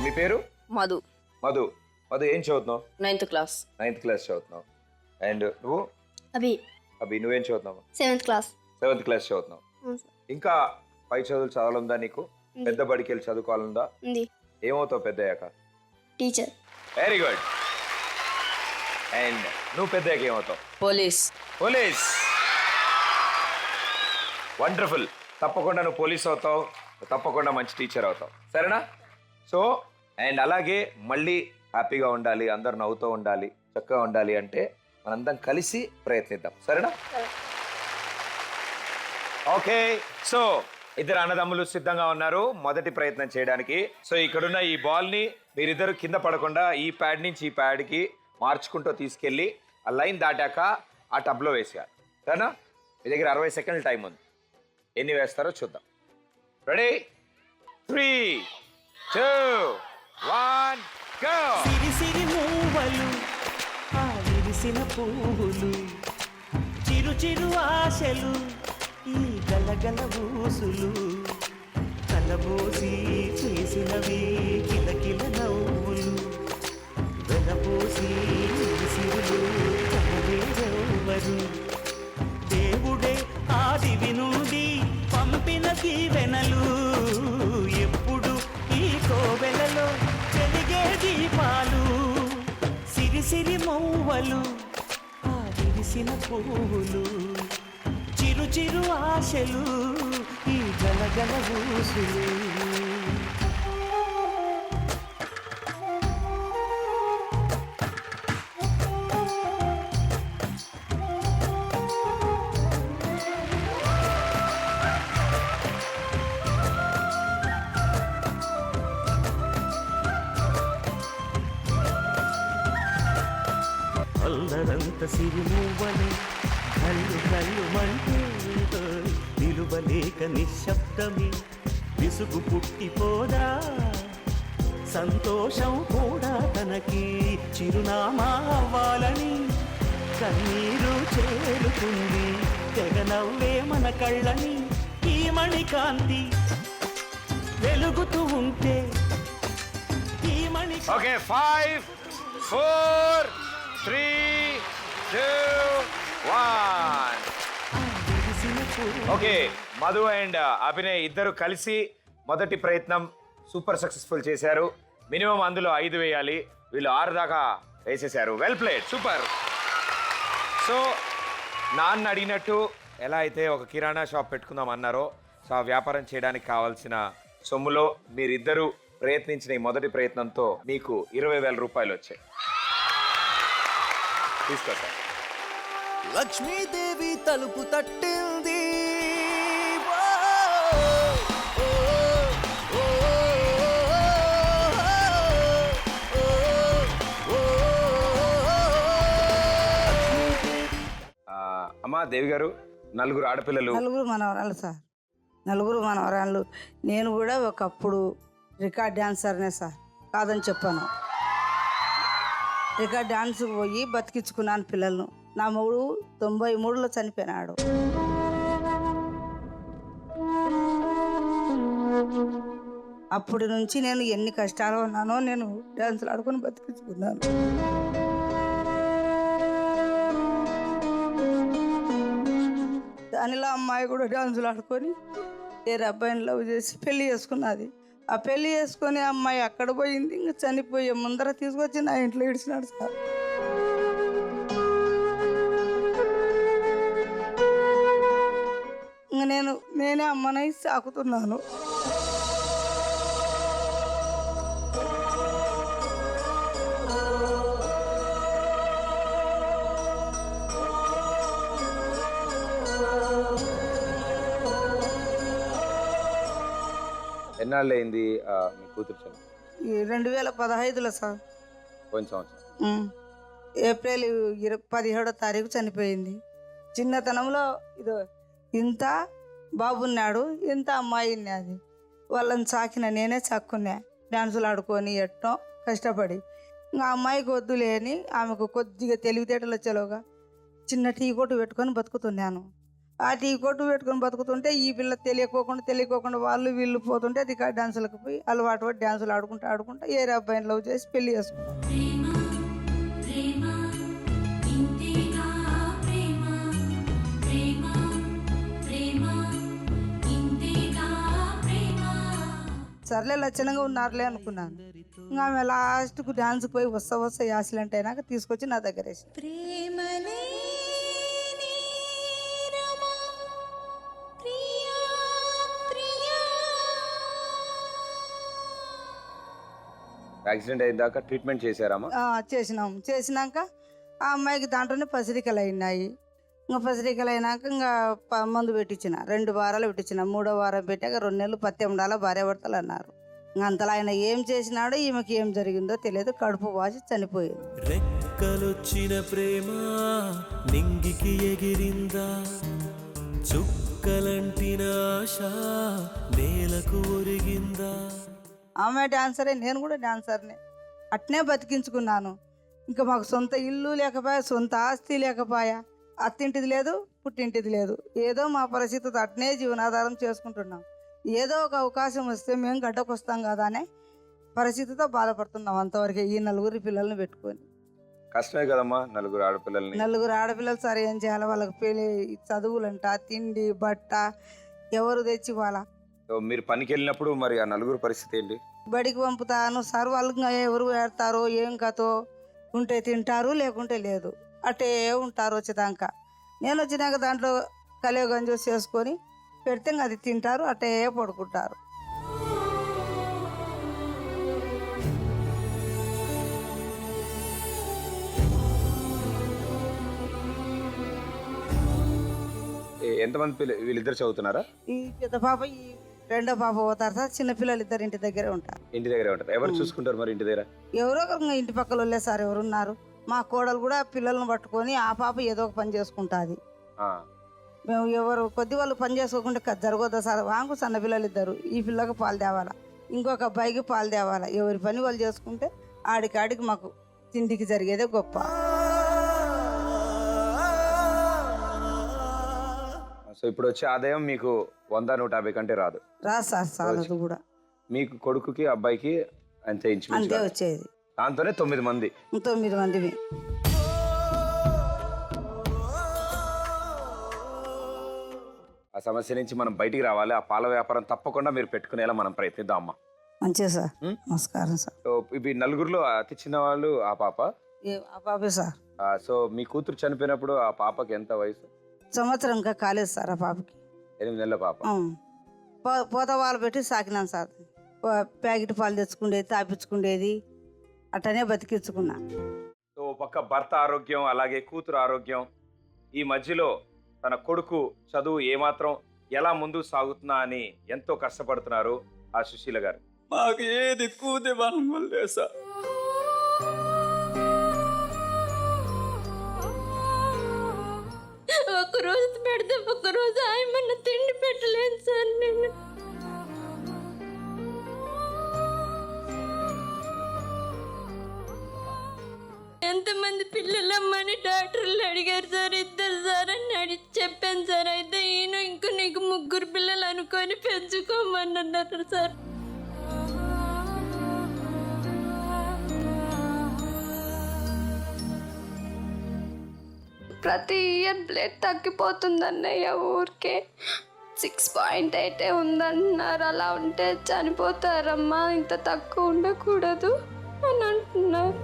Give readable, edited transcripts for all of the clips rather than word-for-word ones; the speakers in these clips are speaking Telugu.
మీ పేరు? మధు. మధు. మధు ఏం చదువుతున్నావు? 9th class. 9th క్లాస్ చదువుతున్నావు. అండ్ నువ్వు? అభి నువ్వేం చదువుతున్నావు? 7th class. 7th క్లాస్ చదువుతున్నావు. ఇంకా పై చదువులు చదవాలందా నీకు? పెద్ద బడికి వెళ్ళి చదువుకోవాలందా? ఏమవుతావు పెద్ద అయ్యాక? టీచర్. Very good. అండ్ నువ్వు పెద్ద అయ్యాక ఏమవుతావు? పోలీస్. పోలీస్. వండర్ఫుల్. తప్పకుండా నువ్వు పోలీస్ అవుతావు, తప్పకుండా మంచి టీచర్ అవుతావు, సరేనా? సో అండ్ అలాగే మళ్ళీ హ్యాపీగా ఉండాలి, అందరు నవ్వుతూ ఉండాలి, చక్కగా ఉండాలి అంటే మనందరం కలిసి ప్రయత్నిద్దాం, సరేనా? ఓకే. సో ఇద్దరు అన్నదమ్ములు సిద్ధంగా ఉన్నారు మొదటి ప్రయత్నం చేయడానికి. సో ఇక్కడున్న ఈ బాల్ని మీరిద్దరు కింద పడకుండా ఈ ప్యాడ్ నుంచి ఈ ప్యాడ్కి మార్చుకుంటూ తీసుకెళ్ళి ఆ లైన్ దాటాక ఆ టబ్లో వేసేయాలి, సరేనా? మీ దగ్గర 60 సెకండ్ల టైం ఉంది. ఎన్ని వేస్తారో చూద్దాం. రెడీ? 3, 2, 1 గో. సిరిసిరి మూవలు ఆ విరిసిన పువ్వులు, చిరు చిరు ఆశలు ఈ గలగల ఊసులు, కలబోసి చేసినవి కిలకిల నవ్వులు, వెలబోసి సిరులు కమలేరెవ్వరు, దేవుడే ఆదివి నుండి పంపిన దీవెనలు, ఎప్పుడు ఈ కోవెలలో వెలిగే దీపాలు, సిరిసిరి మౌవలు ఆ విరిసిన పువ్వులు, చిరు చిరు ఆశలు ఈ గలగల ఊసులు. అల్లరంత సిరిమూవలు కళ్ళు కళ్ళు మంటే నిలువలేక నిశ్శబ్దమే విసుగు పుట్టిపోదా, సంతోషం కూడా తనకి చిరునామా అవ్వాలని కన్నీరు చేరుతుంది, తెగ నవ్వే మన కళ్ళని ఈ మణికాంతి వెలుగుతూ ఉంటే ఈ మణి. Okay 5, 4, 3, 2, 1. Okay, Madhu and Abhinay ఇద్దరు కలిసి మొదటి ప్రయత్నం సూపర్ సక్సెస్ఫుల్ చేశారు. మినిమం అందులో 5 వేయాలి, వీళ్ళు 6 దాకా వేసేశారు. Well played, super. సో నాన్న అడిగినట్టు ఎలా అయితే ఒక కిరాణా షాప్ పెట్టుకుందాం అన్నారో, సో ఆ వ్యాపారం చేయడానికి కావాల్సిన సొమ్ములో మీరిద్దరూ ప్రయత్నించిన ఈ మొదటి ప్రయత్నంతో మీకు 20,000 రూపాయలు వచ్చాయి. తీసుకో సార్. లక్ష్మీదేవి తలుపు తట్టింది, అమ్మా దేవి గారు, 4 ఆడపిల్లలు, 4 మనవరాళ్ళు సార్. 4 మనవరాళ్ళు. నేను కూడా ఒకప్పుడు రికార్డ్ డాన్సర్నే సార్, కాదని చెప్పాను. రికార్డ్ డాన్స్కి పోయి బతికించుకున్నాను పిల్లలను. నా మొగుడు 93లో చనిపోయినాడు. అప్పటి నుంచి నేను ఎన్ని కష్టాలు ఉన్నానో నేను డాన్సులు ఆడుకొని బతికించుకున్నాను. దానిలో అమ్మాయి కూడా డాన్సులు ఆడుకొని వేరే అబ్బాయిని లవ్ చేసి పెళ్లి చేసుకున్నది. ఆ పెళ్లి చేసుకొని అమ్మాయి అక్కడ పోయింది, ఇంకా చనిపోయే ముందర తీసుకొచ్చి నా ఇంట్లో ఇడిచినాడు సార్. ఇంక నేనే అమ్మనై సాకుతున్నాను. ఎన్నాళ్ళు అయింది మీ కూతురు చనిపోయి? 2015లో సార్. పోయిన సంవత్సరం ఏప్రిల్ 17వ తారీఖు చనిపోయింది. చిన్నతనంలో ఇదో ఇంత బాబున్నాడు, ఇంత అమ్మాయి ఉన్నది. వాళ్ళని సాకిన నేనే చక్కున్నా, డాన్సులు ఆడుకొని ఎట్టో కష్టపడి. ఇంకా అమ్మాయికి వద్దులే అని ఆమెకు కొద్దిగా తెలివితేటలు వచ్చేలోగా చిన్న టీ కొట్టు పెట్టుకొని బతుకుతున్నాను. ఆ టీ కొట్టు పెట్టుకొని బతుకుతుంటే ఈ పిల్ల తెలియకోకుండా వాళ్ళు వీళ్ళు పోతుంటే రికార్డ్ డాన్సులకు పోయి అలవాటు పడి డాన్సులు ఆడుకుంటా ఏరే అబ్బాయిని లవ్ చేసి పెళ్లి చేసుకున్నాం. సర్లే లక్షణంగా ఉన్నారులే అనుకున్నాను. ఇంకా ఆమె లాస్ట్కు డాన్స్కి పోయి వస్తా యాసిలెంట్ అయినాక తీసుకొచ్చి నా దగ్గర వేసి యాక్సిడెంట్ అయిన దాకా ట్రీట్మెంట్ చేశారమ్మా? చేసినాక ఆ అమ్మాయికి దాంట్లోనే పసిరికలు అయినాయి. ఇంకా పసిరికలు అయినాక ఇంకా మందు పెట్టించిన 2 వారాలు పెట్టించిన. 3వ వారం పెట్టాక 2 నెలలు పత్తి ఉండాలా భార్యాభర్తలు అన్నారు. ఇంకా అంతలా ఆయన ఏం చేసినాడో ఈమెకి ఏం జరిగిందో తెలియదు. కడుపు వాసి చనిపోయింది. రెక్కలొచ్చిన ప్రేమ నింగికి ఎగిరిందా, చుక్కలంటిన ఆశ నేలకు ఒరిగిందా. ఆమె డాన్సరే, నేను కూడా డాన్సర్నే. అట్నే బతికించుకున్నాను. ఇంకా మాకు సొంత ఇల్లు లేకపోయా, సొంత ఆస్తి లేకపోయా, అత్తింటిది లేదు పుట్టింటిది లేదు. ఏదో మా పరిస్థితితో అట్నే జీవనాధారం చేసుకుంటున్నాం. ఏదో ఒక అవకాశం వస్తే మేము గడ్డకు వస్తాం కదా అనే పరిస్థితితో బాధపడుతున్నాం. అంతవరకు ఈ 4 పిల్లల్ని పెట్టుకొని. కష్టమే కదమ్మా 4 ఆడపిల్లల్ని. 4 ఆడపిల్లలు సరే ఏం చేయాలి? వాళ్ళకి పెళ్ళి, చదువులంట, తిండి, బట్ట ఎవరు తెచ్చి వాళ్ళ. సో మీరు పనికి వెళ్ళినప్పుడు మరి ఆ 4 పరిస్థితి ఏంటి? బడికి పంపుతాను సార్, వాళ్ళకి ఎవరు ఏడతారో ఏం కథో, ఉంటే తింటారు లేకుంటే లేదు, అటే ఉంటారు వచ్చేదాకా. నేను వచ్చినాక దాంట్లో కలియ గంజు చేసుకొని పెడితే అది తింటారు, అటే పడుకుంటారు. ఎంతమంది వీళ్ళిద్దరు చదువుతున్నారా? ఈ పెద్ద పాప, ఈ 2వ పాప పోతారు సార్. చిన్నపిల్లలు ఇద్దరు ఇంటి దగ్గరే ఉంటారు. ఇంటి దగ్గరే ఉంటారు. ఎవరు చూసుకుంటారు మరి ఇంటి దగ్గర? ఎవరో ఒకరు ఇంటి పక్కల వాళ్ళే సార్ ఎవరున్నారు. మా కోడలు కూడా పిల్లల్ని పట్టుకొని ఆ పాప ఏదో ఒక పని చేసుకుంటుంది. మేము ఎవరు కొద్ది వాళ్ళు పని చేసుకోకుండా జరగొద్దా సార్. వాంకు సన్న పిల్లలు ఇద్దరు, ఈ పిల్లకి పాలు తేవాలా, ఇంకొక అబ్బాయికి పాలు తేవాలా. ఎవరి పని వాళ్ళు చేసుకుంటే ఆడికాడికి మాకు తిండికి జరిగేదే గొప్ప. సో ఇప్పుడు వచ్చే ఆదాయం మీకు 100-150 కంటే రాదు సార్. చాలదు కూడా. మీకు కొడుకుకి అబ్బాయికి అంతే అంతే వచ్చేది. దాంతోనే 9 మంది. 9 మందివి. ఆ సమస్య నుంచి మనం బయటికి రావాలి. ఆ పాల వ్యాపారం తప్పకుండా మీరు పెట్టుకునేలా మనం ప్రయత్నిద్దాం అమ్మా. మంచిగా సార్. నమస్కారం సార్. సో ఇవి 4 అతి చిన్న వాళ్ళు ఆ పాప? ఆ పాపే సార్. సో మీ కూతురు చనిపోయినప్పుడు ఆ పాపకి ఎంత వయసు? సంవత్సరం ఇంకా కాలేదు సార్ ఆ పాపకి. 8 నెలల పాప. పోత వాళ్ళు పెట్టి సాకినాను సార్. ప్యాకెట్ పాలు తెచ్చుకునేది, తాపించుకునేది, అట్టనే బతికించుకున్నా. సో పక్క భర్త ఆరోగ్యం, అలాగే కూతురు ఆరోగ్యం, ఈ మధ్యలో తన కొడుకు చదువు ఏమాత్రం ఎలా ముందుకు సాగుతున్నా అని ఎంతో కష్టపడుతున్నారు ఆ సుశీల గారు. మాకు ఏది కూది వల్ల సార్. ఒక్కరోజు పెడితే ఒక్కరోజు ఆయమన్న తిండి పెట్టలేను సార్. నేను ఎంతమంది పిల్లలమ్మని డాక్టర్లు అడిగారు సార్. 2 సార్ అని చెప్పాను సార్. అయితే ఈయన ఇంకో నీకు 3 పిల్లలు అనుకొని పెంచుకోమని అన్నారు సార్. ప్రతి ఇయర్ బ్లడ్ తగ్గిపోతుంది అన్నయ్య. ఊరికే 6.8 ఉందన్నారు. అలా ఉంటే చనిపోతారమ్మా, ఇంత తక్కువ ఉండకూడదు అని అంటున్నారు.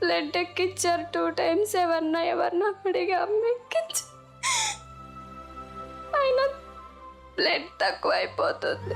Blood ఎక్కిచ్చారు 2 times. ఎవరినా అడిగా ఎక్కించి అయినా బ్లడ్ తక్కువ అయిపోతుంది.